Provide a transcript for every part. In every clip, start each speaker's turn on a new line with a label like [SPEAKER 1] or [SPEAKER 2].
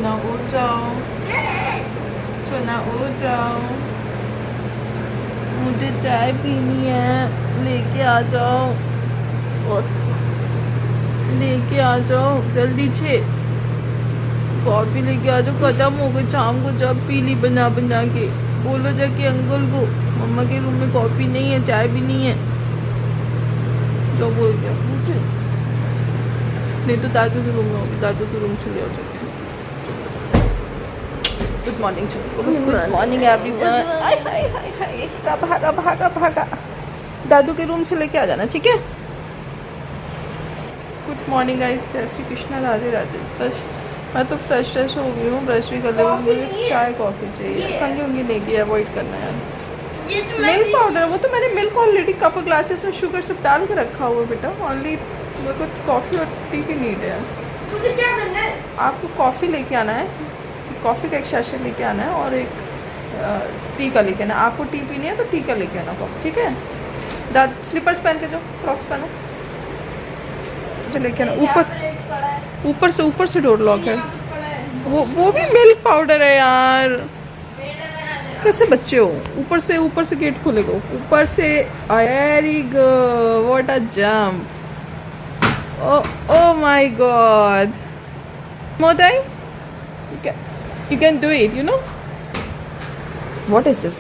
[SPEAKER 1] चुना उठ जाओ, चुना उठ जाओ, मुझे चाय पीनी है, लेके आ जाओ, लेके आ जाओ जल्दी से, कॉफी लेके आ जाओ। खत्म हो गई शाम को जब पी ली बना बना के। बोलो जाके अंकल को मम्मा के रूम में कॉफी नहीं है, चाय भी नहीं है, जो बोल गया मुझे। नहीं तो दादू के रूम में होगी, दादू के रूम से ले आओ जाके। Good morning good morning everyone. Hi hi hi hi, भागा भागा भागा, दादू के रूम से लेके आ जाना, ठीक है। गुड मॉर्निंग गाइस, जय श्री कृष्णा, राधे राधे। बस मैं तो फ्रेश हो गई हूँ, ब्रश भी कर ली, मुझे चाय कॉफ़ी चाहिए। कंगे उंगे नहीं की अवॉइड करना यार। मिल्क पाउडर, वो तो मैंने मिल्क ऑलरेडी कप ग्लासेस में शुगर सब डाल के रखा हुआ बेटा। ऑनली मेरे को कॉफ़ी और टी की नीड है।
[SPEAKER 2] मुझे क्या करना है?
[SPEAKER 1] आपको कॉफ़ी लेके आना है, कॉफ़ी का एक शैशे लेके आना है और एक टी का लेके आना है। आपको टी पीनी है तो टी का लेके आना कॉफ़ी, ठीक है। स्लीपर्स पहन के जाओ, क्रॉक्स पहनो, जो लेके आना। ऊपर से डोर लॉक है। वो भी मिल्क पाउडर है यार, कैसे बच्चे हो। ऊपर से गेट खोलेगा, ऊपर से। Very good, what a jump. Oh my god मोदाई, you can do it, you know. What is this?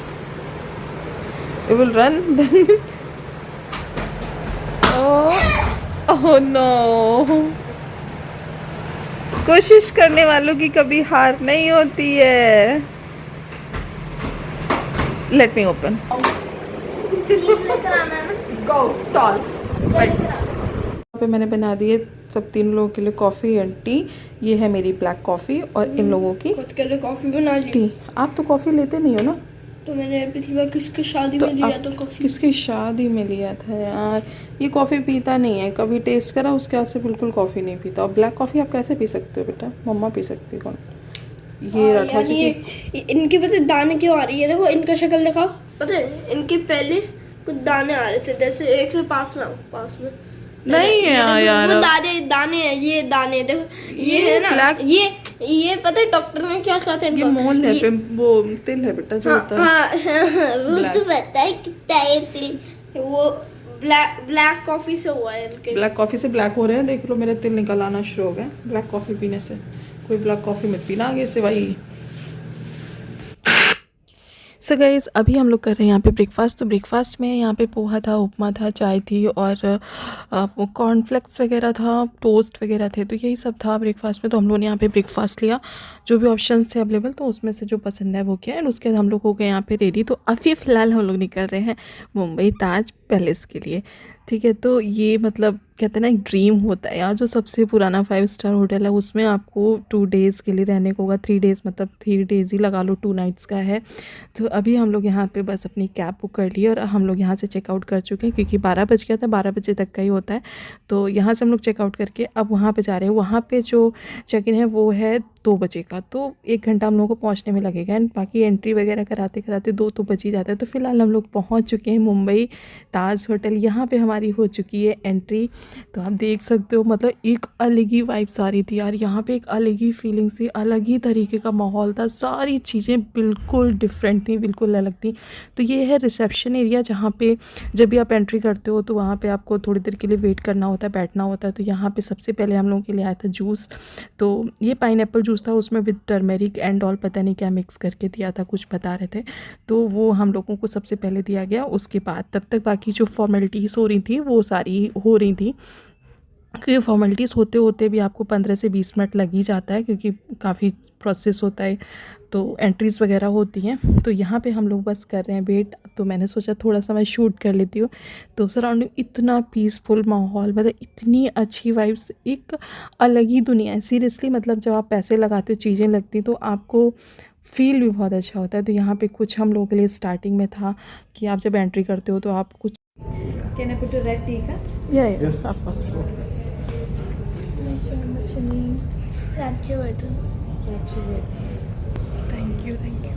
[SPEAKER 1] It will run then. Oh no. कोशिश करने वालों की कभी हार नहीं होती है। Let me open. Go tall. पे मैंने बना दिए सब तीन लोगों के लिए कॉफ़ी एंड टी। ये है मेरी ब्लैक कॉफ़ी और इन लोगों की
[SPEAKER 2] खुद के लिए कॉफी बना ली।
[SPEAKER 1] टी। आप तो कॉफ़ी लेते नहीं हो ना।
[SPEAKER 2] तो मैंने पिछली बार किसकी शादी में लिया था कॉफी।
[SPEAKER 1] किसकी शादी में लिया था यार। ये कॉफ़ी पीता नहीं है, कभी टेस्ट करा उसके हाथ से बिल्कुल कॉफ़ी नहीं पीता। और ब्लैक कॉफ़ी आप कैसे पी सकते हो बेटा, मम्मा पी सकती है। कौन ये राठौर जी की।
[SPEAKER 2] इनके पता दाने क्यों आ रही है, देखो इनका शक्ल दिखाओ। पता है इनके पहले कुछ दाने आ रहे थे, जैसे एक से पास में
[SPEAKER 1] नहीं है यार,
[SPEAKER 2] वो दाने हैं, ये दाने देखो, ये है ना ये पता है डॉक्टर ने क्या कहा था इनको?
[SPEAKER 1] ये मोल है, वो तिल है बेटा जो होता है।
[SPEAKER 2] वो तो पता है कितना है तिल। वो ब्लैक कॉफी से हुआ है इनके।
[SPEAKER 1] ब्लैक कॉफी से ब्लैक हो रहे हैं, देख लो मेरे तिल निकल आना शुरू हो गए ब्लैक कॉफी पीने से। कोई ब्लैक कॉफी मत पीना आगे से भाई। सो गाइज़ अभी हम लोग कर रहे हैं यहाँ पे ब्रेकफास्ट। तो ब्रेकफास्ट में यहाँ पे पोहा था, उपमा था, चाय थी और वो कॉर्नफ्लेक्स वगैरह था, टोस्ट वगैरह थे। तो यही सब था ब्रेकफास्ट में। तो हम लोगों ने यहाँ पे ब्रेकफास्ट लिया, जो भी ऑप्शंस थे अवेलेबल, तो उसमें से जो पसंद है वो किया। एंड उसके बाद हम लोग हो गए यहाँ पे रेडी। तो अभी फ़िलहाल हम लोग निकल रहे हैं मुंबई ताज पैलेस के लिए, ठीक है। तो ये मतलब कहते हैं ना एक ड्रीम होता है यार, जो सबसे पुराना 5 स्टार होटल है उसमें आपको 2 डेज़ के लिए रहने को होगा। 3 डेज़ मतलब 3 डेज़ ही लगा लो, 2 नाइट्स का है। तो अभी हम लोग यहाँ पे बस अपनी कैब बुक कर ली और हम लोग यहाँ से चेकआउट कर चुके हैं, क्योंकि 12 बज गया था, 12 बजे तक का ही होता है। तो यहाँ से हम लोग चेकआउट करके अब वहाँ पे जा रहे हैं। वहाँ पे जो चेक इन है वो है 2 बजे का, तो 1 घंटा हम लोगों को पहुँचने में लगेगा। एंड बाकी एंट्री वगैरह कराते कराते 2 तो बज ही जाता है। तो फिलहाल हम लोग पहुँच चुके हैं मुंबई ताज होटल। यहाँ पे हमारी हो चुकी है एंट्री। तो आप देख सकते हो मतलब एक अलग ही वाइब्स आ रही थी यार। यहाँ पे एक अलग ही फीलिंग्स थी, अलग ही तरीके का माहौल था, सारी चीज़ें बिल्कुल डिफरेंट थी, बिल्कुल अलग थी। तो ये है रिसेप्शन एरिया, जहाँ पे जब भी आप एंट्री करते हो तो वहाँ पे आपको थोड़ी देर के लिए वेट करना होता है, बैठना होता है। तो यहाँ पे सबसे पहले हम लोगों के लिए आया था जूस। तो ये पाइनएप्पल जूस था, उसमें विद टर्मेरिक एंड ऑल पता नहीं क्या मिक्स करके दिया था, कुछ बता रहे थे। तो वो हम लोगों को सबसे पहले दिया गया। उसके बाद तब तक बाकी जो फॉर्मेलिटीज़ हो रही थी वो सारी हो रही थी, क्योंकि फॉर्मेलिटीज़ होते होते भी आपको 15 से 20 मिनट लग ही जाता है, क्योंकि काफ़ी प्रोसेस होता है, तो एंट्रीज़ वगैरह होती हैं। तो यहाँ पे हम लोग बस कर रहे हैं वेट। तो मैंने सोचा थोड़ा सा मैं शूट कर लेती हूँ। तो सराउंडिंग इतना पीसफुल माहौल, मतलब इतनी अच्छी वाइब्स, एक अलग ही दुनिया है सीरियसली। मतलब जब आप पैसे लगाते हो, चीज़ें लगती तो आपको फील भी बहुत अच्छा होता है। तो यहाँ पे कुछ हम लोगों के लिए स्टार्टिंग में था कि आप जब एंट्री करते हो तो आप कुछ
[SPEAKER 3] Can I put a red tea?
[SPEAKER 1] yes, of course.
[SPEAKER 2] Rajyavardhan,
[SPEAKER 1] thank you thank you.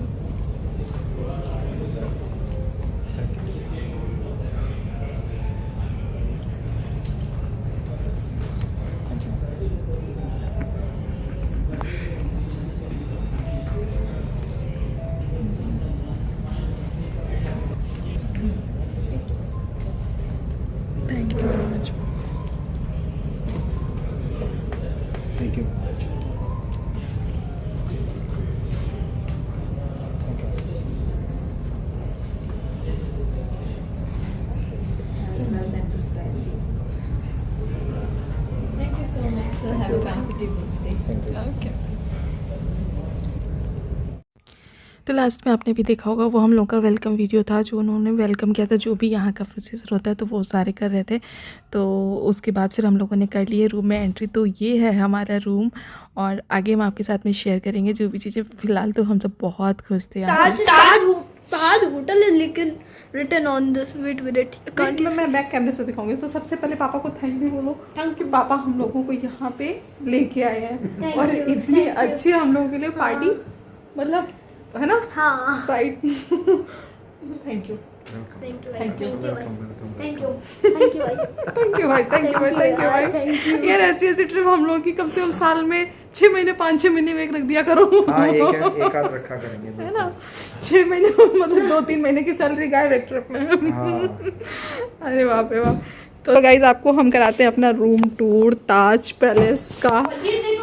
[SPEAKER 1] तो लास्ट में आपने भी देखा होगा वो हम लोग का वेलकम वीडियो था, जो उन्होंने वेलकम किया था, जो भी यहाँ का प्रोसीजर होता है तो वो सारे कर रहे थे। तो उसके बाद फिर हम लोगों ने कर लिए रूम में एंट्री। तो ये है हमारा रूम और आगे हम आपके साथ में शेयर करेंगे जो भी चीज़ें। फ़िलहाल तो हम सब बहुत खुश थे यहाँ पे।
[SPEAKER 2] ताज होटल है लेकिन written on this, wait wait can't
[SPEAKER 1] मैं बैक कैमरे से दिखाऊंगी। तो सबसे पहले पापा को थैंक यू बोलो, थैंक यू पापा हम लोगों को यहाँ पे लेके आए हैं और इतनी अच्छी हम लोगों के लिए पार्टी, मतलब है ना।
[SPEAKER 2] हाँ
[SPEAKER 1] side thank you
[SPEAKER 2] thank you
[SPEAKER 1] thank you
[SPEAKER 2] thank you thank you भाई
[SPEAKER 1] थैंक यू भाई थैंक यू भाई थैंक यू भाई।
[SPEAKER 2] थैंक यू
[SPEAKER 1] यार ऐसी ऐसी ट्रिप हम लोगों की कम से कम साल में 6 महीने 5-6 महीने में एक रख दिया करो।
[SPEAKER 4] हाँ, एक आध रखा करेंगे
[SPEAKER 1] है ना। 6 महीने मतलब 2-3 महीने की सैलरी गायब एक ट्रिप में।
[SPEAKER 4] हाँ।
[SPEAKER 1] अरे बाप रे बाप। तो गाइज आपको हम कराते हैं अपना रूम टूर ताज पैलेस का,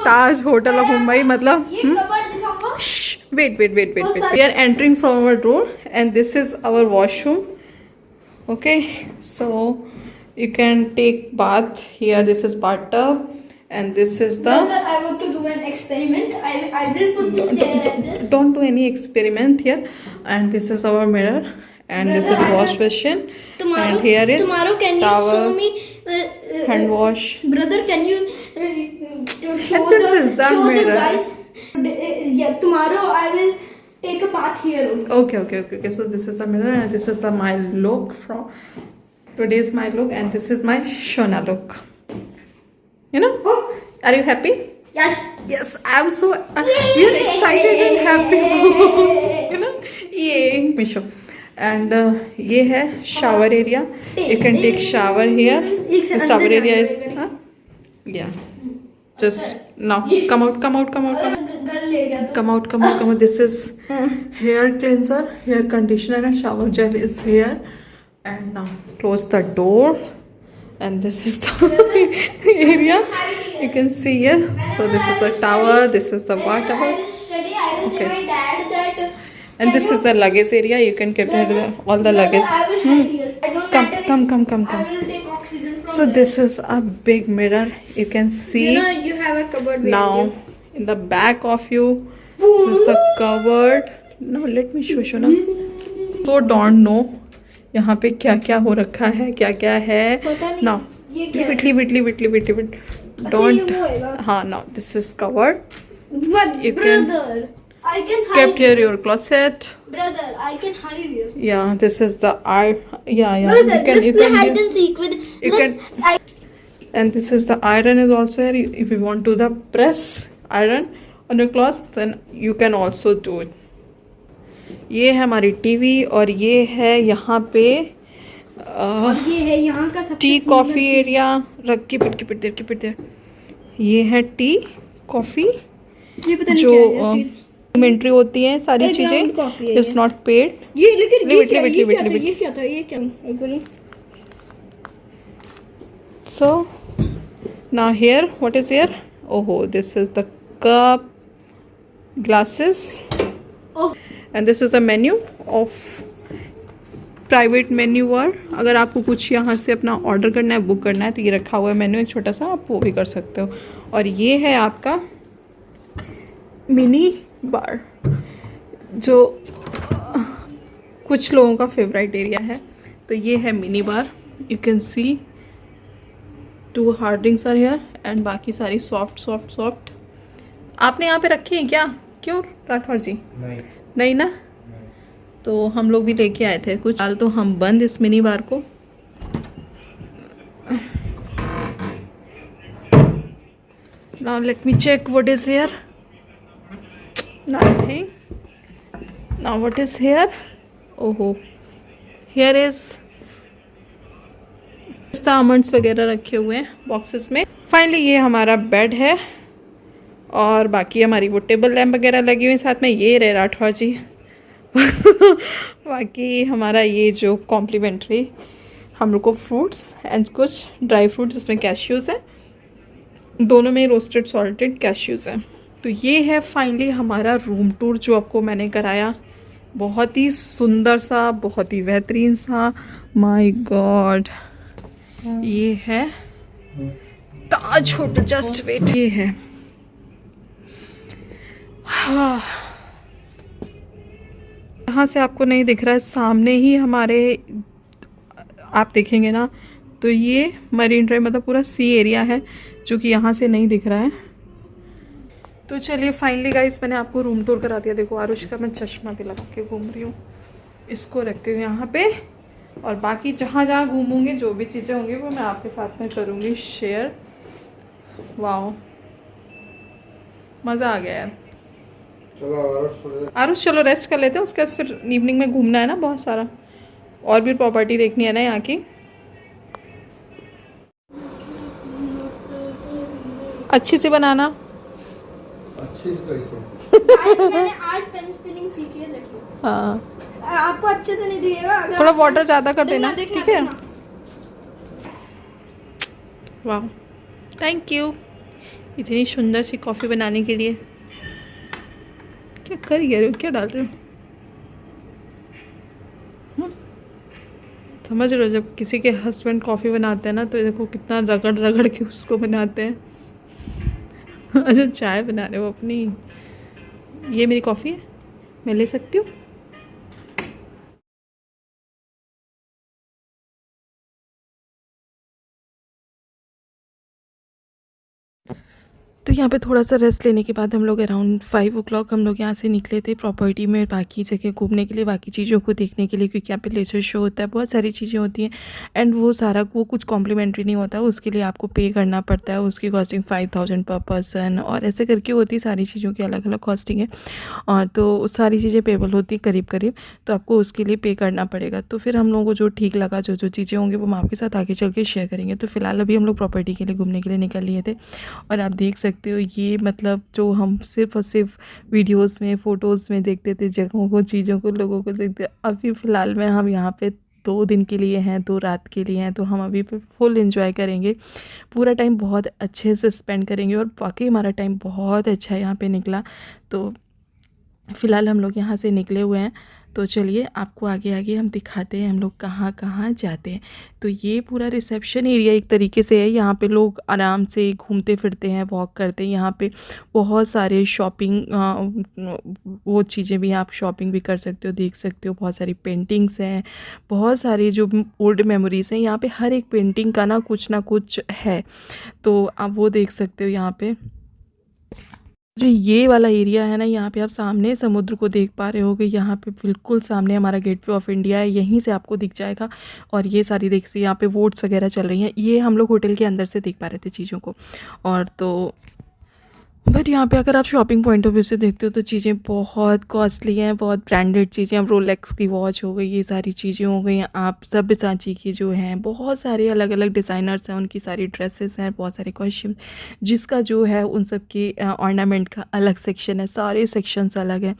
[SPEAKER 1] ताज होटल ऑफ मुंबई। मतलब
[SPEAKER 2] ये कबर्ड दिखाऊंगा।
[SPEAKER 1] wait we are entering from our door and this is our washroom. Okay, so you can take bath here. This is bathtub and this is the
[SPEAKER 2] I want to do an experiment. I will put this chair at this.
[SPEAKER 1] don't do any experiment here. And this is our mirror and this is wash basin and here is
[SPEAKER 2] Tomorrow can you
[SPEAKER 1] towel,
[SPEAKER 2] show me
[SPEAKER 1] hand wash.
[SPEAKER 2] brother, can you show
[SPEAKER 1] And this is the mirror.
[SPEAKER 2] guys? Yeah, tomorrow I will take a bath here only.
[SPEAKER 1] Okay. So this is the mirror and this is the my look from today's my look and this is my Shona look. You know?
[SPEAKER 2] Oh,
[SPEAKER 1] Are you happy?
[SPEAKER 2] yes.
[SPEAKER 1] Yes, I'm so we are excited and happy. You know? Yay, Misho. And ये है shower area. You can take shower here. The shower area is yeah. Just now come out.
[SPEAKER 2] घर ले गया तो
[SPEAKER 1] Come out. This is hair cleanser, hair conditioner and shower gel is here. And now close the door. And this is the area you can see here. So this is the tower, this is the water.
[SPEAKER 2] I will study. I will say my dad that.
[SPEAKER 1] And this is the luggage area. You can keep all the luggage.
[SPEAKER 2] I will hide here. I don't matter.
[SPEAKER 1] Come.
[SPEAKER 2] I will take oxygen from
[SPEAKER 1] So
[SPEAKER 2] here.
[SPEAKER 1] this is a big mirror. You can see
[SPEAKER 2] You know you have a cupboard behind
[SPEAKER 1] now
[SPEAKER 2] you.
[SPEAKER 1] in the back of you. This is the cupboard. Now let me show you now. So don't know यहाँ पे क्या क्या हो रखा है, क्या क्या है.
[SPEAKER 2] पता नहीं.
[SPEAKER 1] Now
[SPEAKER 2] ये क्या है?
[SPEAKER 1] wait.
[SPEAKER 2] अच्छा,
[SPEAKER 1] Don't.
[SPEAKER 2] ये वो होएगा.
[SPEAKER 1] हाँ, now this is covered.
[SPEAKER 2] What,
[SPEAKER 1] You can
[SPEAKER 2] brother? I can hide.
[SPEAKER 1] Kept here your closet.
[SPEAKER 2] Brother, I can hide here.
[SPEAKER 1] Yeah, this is the yeah.
[SPEAKER 2] Brother,
[SPEAKER 1] You
[SPEAKER 2] let's play
[SPEAKER 1] can
[SPEAKER 2] hide and seek with.
[SPEAKER 1] you and this is the iron is also here. If you want to the press iron on your clothes, then you can also do it. ये है हमारी TV और ये है यहाँ पे
[SPEAKER 2] और ये है यहाँ का सबसे
[SPEAKER 1] टी
[SPEAKER 2] सुंदर
[SPEAKER 1] कॉफ़ी
[SPEAKER 2] चीज़।
[SPEAKER 1] एरिया. रख के पिट देर. ये है टी कॉफ़ी
[SPEAKER 2] ये पता नहीं
[SPEAKER 1] जो
[SPEAKER 2] क्या है ये चीज़।
[SPEAKER 1] कॉम्प्लीमेंट्री होती हैं सारी
[SPEAKER 2] अरे ground coffee
[SPEAKER 1] चीज़ें.
[SPEAKER 2] है
[SPEAKER 1] इट्स नॉट पेड.
[SPEAKER 2] ये लेकिन
[SPEAKER 1] Leave it.
[SPEAKER 2] ये क्या था ये क्या एक बारी
[SPEAKER 1] So now here, what is here? Oh, this is the cup, glasses,
[SPEAKER 2] Oh.
[SPEAKER 1] and this is the menu of private menu bar. अगर आपको कुछ यहाँ से अपना ऑर्डर करना है, बुक करना है, तो ये रखा हुआ है मेन्यू एक छोटा सा, आप वो भी कर सकते हो. और ये है आपका मिनी बार जो कुछ लोगों का फेवरेट एरिया है. तो ये है mini bar. You can see 2 hard drinks are here and बाकी सारी सॉफ्ट. आपने यहाँ पे रखी है क्या? क्यों राठौर जी? नहीं ना. तो हम लोग भी लेके आए थे कुछ. हाल तो हम बंद इस मिनी बार को. Now let me check what is here. Nothing. Now what is here? Oh, here is almonds वगैरह रखे हुए हैं बॉक्सेस में. फाइनली ये हमारा बेड है और बाकी हमारी वो टेबल लैम्प वगैरह लगी हुई साथ में. ये रहे राठौर जी. बाकी हमारा ये जो कॉम्प्लीमेंट्री हम लोग को फ्रूट्स एंड कुछ ड्राई फ्रूट्स जिसमें कैश्यूज़ है. दोनों में रोस्टेड सॉल्टेड कैश्यूज़ हैं. तो ये है फाइनली हमारा रूम टूर जो आपको मैंने कराया. बहुत ही सुंदर सा, बहुत ही बेहतरीन सा. माय गॉड, ये है ताज होटल. Just wait. ये है यहाँ से आपको नहीं दिख रहा है, सामने ही हमारे आप देखेंगे ना तो ये मरीन ड्राइव मतलब पूरा सी एरिया है जो कि यहाँ से नहीं दिख रहा है। तो चलिए फाइनली गाइस मैंने आपको रूम टूर करा दिया। देखो आरुष का मैं चश्मा भी लगा के घूम रही हूँ, इसको रखती हूँ यहाँ पे, और बाकी जहाँ जहाँ घूमूंगी जो भी चीज़ें होंगी वो मैं आपके साथ में करूँगी शेयर। वाह मज़ा आ गया यार।
[SPEAKER 4] चलो
[SPEAKER 1] आरुष चलो रेस्ट कर लेते हैं, उसके बाद फिर इवनिंग में घूमना है ना बहुत सारा, और भी प्रॉपर्टी देखनी है ना यहाँ की। अच्छी से बनाना।
[SPEAKER 4] अच्छी से कैसे?
[SPEAKER 2] मैंने आज पेन स्पिनिंग सीखी है, देखो।
[SPEAKER 1] हाँ
[SPEAKER 2] आपको अच्छे से नहीं दिखेगा, अगर
[SPEAKER 1] थोड़ा
[SPEAKER 2] आप-
[SPEAKER 1] वाटर ज़्यादा कर देना,
[SPEAKER 2] देखना,
[SPEAKER 1] ठीक है।
[SPEAKER 2] देखना।
[SPEAKER 1] वाह थैंक यू इतनी सुंदर सी कॉफ़ी बनाने के लिए। क्या कर रहे हो, क्या डाल रहे हो? समझ रहे हो जब किसी के हस्बैंड कॉफ़ी बनाते हैं ना तो देखो कितना रगड़ रगड़ के उसको बनाते हैं। अच्छा चाय बना रहे हो अपनी। ये मेरी कॉफ़ी है, मैं ले सकती हूँ? तो यहाँ पे थोड़ा सा रेस्ट लेने के बाद हम लोग अराउंड 5 o'clock हम लोग यहाँ से निकले थे प्रॉपर्टी में बाकी जगह घूमने के लिए, बाकी चीज़ों को देखने के लिए, क्योंकि यहाँ पे लेजर शो होता है, बहुत सारी चीज़ें होती हैं एंड वो सारा वो कुछ कॉम्प्लीमेंट्री नहीं होता, उसके लिए आपको पे करना पड़ता है। उसकी कॉस्टिंग 5000 पर पर्सन और ऐसे करके होती है, सारी चीज़ों की अलग अलग कॉस्टिंग है और तो सारी चीज़ें पेबल होती है करीब करीब, तो आपको उसके लिए पे करना पड़ेगा। तो फिर हम लोगों को जो ठीक लगा, जो जो चीज़ें होंगी वो हम आपके साथ आगे चल के शेयर करेंगे। तो फिलहाल अभी हम लोग प्रॉपर्टी के लिए घूमने के लिए निकल लिए थे और आप देख सकते हो ये मतलब जो हम सिर्फ और सिर्फ वीडियोस में फ़ोटोज़ में देखते थे जगहों को, चीज़ों को, लोगों को देखते, अभी फ़िलहाल में हम यहाँ पे 2 दिन के लिए हैं, 2 रात के लिए हैं, तो हम अभी पे फुल एंजॉय करेंगे, पूरा टाइम बहुत अच्छे से स्पेंड करेंगे और वाकई हमारा टाइम बहुत अच्छा यहाँ पे निकला। तो फ़िलहाल हम लोग यहाँ से निकले हुए हैं, तो चलिए आपको आगे आगे हम दिखाते हैं हम लोग कहाँ कहाँ जाते हैं। तो ये पूरा रिसेप्शन एरिया एक तरीके से है, यहाँ पे लोग आराम से घूमते फिरते हैं, वॉक करते हैं। यहाँ पे बहुत सारे शॉपिंग वो चीज़ें भी हैं, आप शॉपिंग भी कर सकते हो, देख सकते हो। बहुत सारी पेंटिंग्स हैं, बहुत सारी जो ओल्ड मेमोरीज़ हैं, यहाँ पे हर एक पेंटिंग का ना कुछ है, तो आप वो देख सकते हो। यहाँ पे जो ये वाला एरिया है ना, यहाँ पे आप सामने समुद्र को देख पा रहे होगे, यहाँ पे बिल्कुल सामने हमारा गेटवे ऑफ इंडिया है, यहीं से आपको दिख जाएगा। और ये सारी देखिए यहाँ पे वोट्स वगैरह चल रही हैं, ये हम लोग होटल के अंदर से देख पा रहे थे चीज़ों को। और तो बट यहाँ पे अगर आप शॉपिंग पॉइंट ऑफ व्यू से देखते हो तो चीज़ें बहुत कॉस्टली हैं, बहुत ब्रांडेड चीज़ें, अब रोलेक्स की वॉच हो गई, ये सारी चीज़ें हो गई, आप सब्यसाची की जो हैं, बहुत सारे अलग अलग डिज़ाइनर्स हैं, उनकी सारी ड्रेसेस हैं, बहुत सारे कॉस्ट्यूम, जिसका जो है उन सब की ऑर्नामेंट का अलग सेक्शन है, सारे सेक्शंस अलग हैं।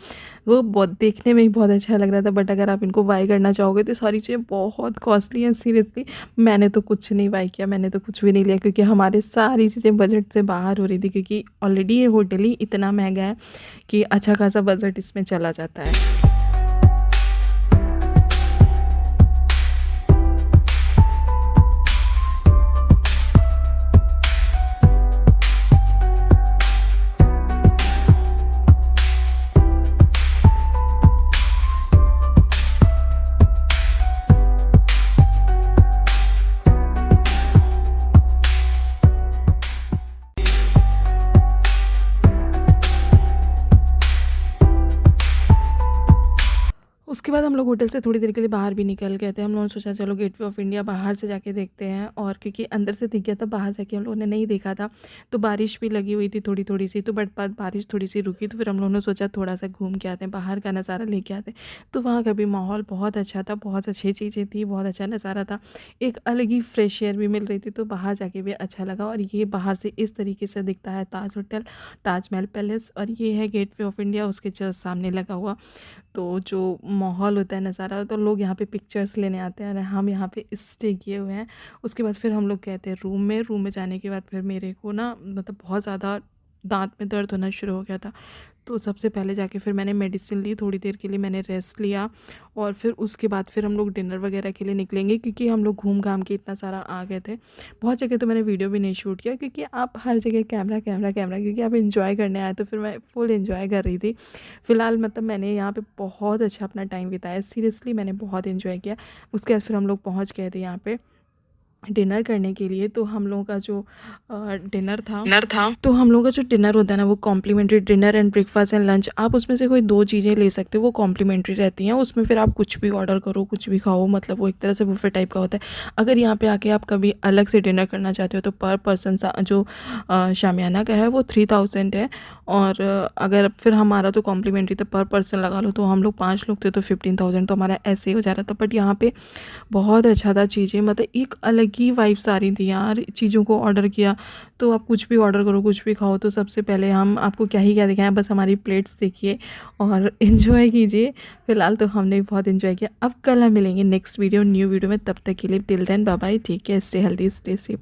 [SPEAKER 1] वो बहुत देखने में ही बहुत अच्छा लग रहा था, बट अगर आप इनको बाई करना चाहोगे तो सारी चीज़ें बहुत कॉस्टली हैं। सीरियसली मैंने तो कुछ नहीं बाई किया, मैंने तो कुछ भी नहीं लिया, क्योंकि हमारे सारी चीज़ें बजट से बाहर हो रही थी, क्योंकि ऑलरेडी ये होटल ही इतना महंगा है कि अच्छा खासा बजट इसमें चला जाता है। उसके बाद हम लोग होटल से थोड़ी देर के लिए बाहर भी निकल गए थे। हम लोगों ने सोचा चलो गेटवे ऑफ इंडिया बाहर से जाके देखते हैं, और क्योंकि अंदर से दिख गया था, बाहर जाके हम लोगों ने नहीं देखा था, तो बारिश भी लगी हुई थी थोड़ी थोड़ी सी, तो बट बाद बारिश थोड़ी सी रुकी, तो फिर हम लोगों ने सोचा थोड़ा सा घूम के आते हैं, बाहर का नज़ारा लेके आते हैं। तो वहाँ का भी माहौल बहुत अच्छा था, बहुत अच्छी चीज़ें थी, बहुत अच्छा नज़ारा था, एक अलग ही फ्रेश एयर भी मिल रही थी, तो बाहर जाके भी अच्छा लगा। और ये बाहर से इस तरीके से दिखता है ताज होटल, ताजमहल पैलेस, और ये है गेटवे ऑफ इंडिया उसके जस्ट सामने लगा हुआ। तो जो माहौल होता है, नज़ारा, तो लोग यहाँ पे पिक्चर्स लेने आते हैं, और हम यहाँ पे स्टे किए हुए हैं। उसके बाद फिर हम लोग गए थे रूम में जाने के बाद फिर मेरे को ना मतलब बहुत ज़्यादा दांत में दर्द होना शुरू हो गया था। तो सबसे पहले जाके फिर मैंने मेडिसिन ली, थोड़ी देर के लिए मैंने रेस्ट लिया और फिर उसके बाद फिर हम लोग डिनर वगैरह के लिए निकलेंगे, क्योंकि हम लोग घूम घाम के इतना सारा आ गए थे। बहुत जगह तो मैंने वीडियो भी नहीं शूट किया, क्योंकि आप हर जगह कैमरा कैमरा कैमरा, क्योंकि आप एंजॉय करने आए, तो फिर मैं फुल एंजॉय कर रही थी। फ़िलहाल मतलब मैंने यहाँ पे बहुत अच्छा अपना टाइम बिताया, सीरियसली मैंने बहुत एंजॉय किया। उसके बाद फिर हम लोग पहुँच गए थे यहाँ पे डिनर करने के लिए। तो हम लोगों का जो डिनर था, तो हम लोगों का जो डिनर होता है ना, वो complimentary dinner and breakfast and lunch, आप उसमें से कोई 2 चीज़ें ले सकते हो, वो कॉम्प्लीमेंट्री रहती हैं। उसमें फिर आप कुछ भी ऑर्डर करो, कुछ भी खाओ, मतलब वो एक तरह से बुफे टाइप का होता है। अगर यहाँ पे आके आप कभी अलग से डिनर करना चाहते हो तो पर पर्सन जो शामियाना का है वो 3000 है, और अगर फिर हमारा तो कॉम्प्लीमेंट्री तो पर पर्सन लगा लो, तो हम लोग 5 लोग थे तो 15,000, तो हमारा ऐसे ही हो जा रहा था। बट यहाँ पे बहुत अच्छा था चीज़ें, मतलब एक अलग ही वाइब्स आ रही थी यार। चीज़ों को ऑर्डर किया तो आप कुछ भी ऑर्डर करो, कुछ भी खाओ। तो सबसे पहले हम आपको क्या दिखाएं, बस हमारी प्लेट्स देखिए और इन्जॉय कीजिए। फ़िलहाल तो हमने बहुत इन्जॉय किया। अब कल हम मिलेंगे नेक्स्ट न्यू वीडियो में। तब तक के लिए till then bye bye, take care, stay healthy, stay safe.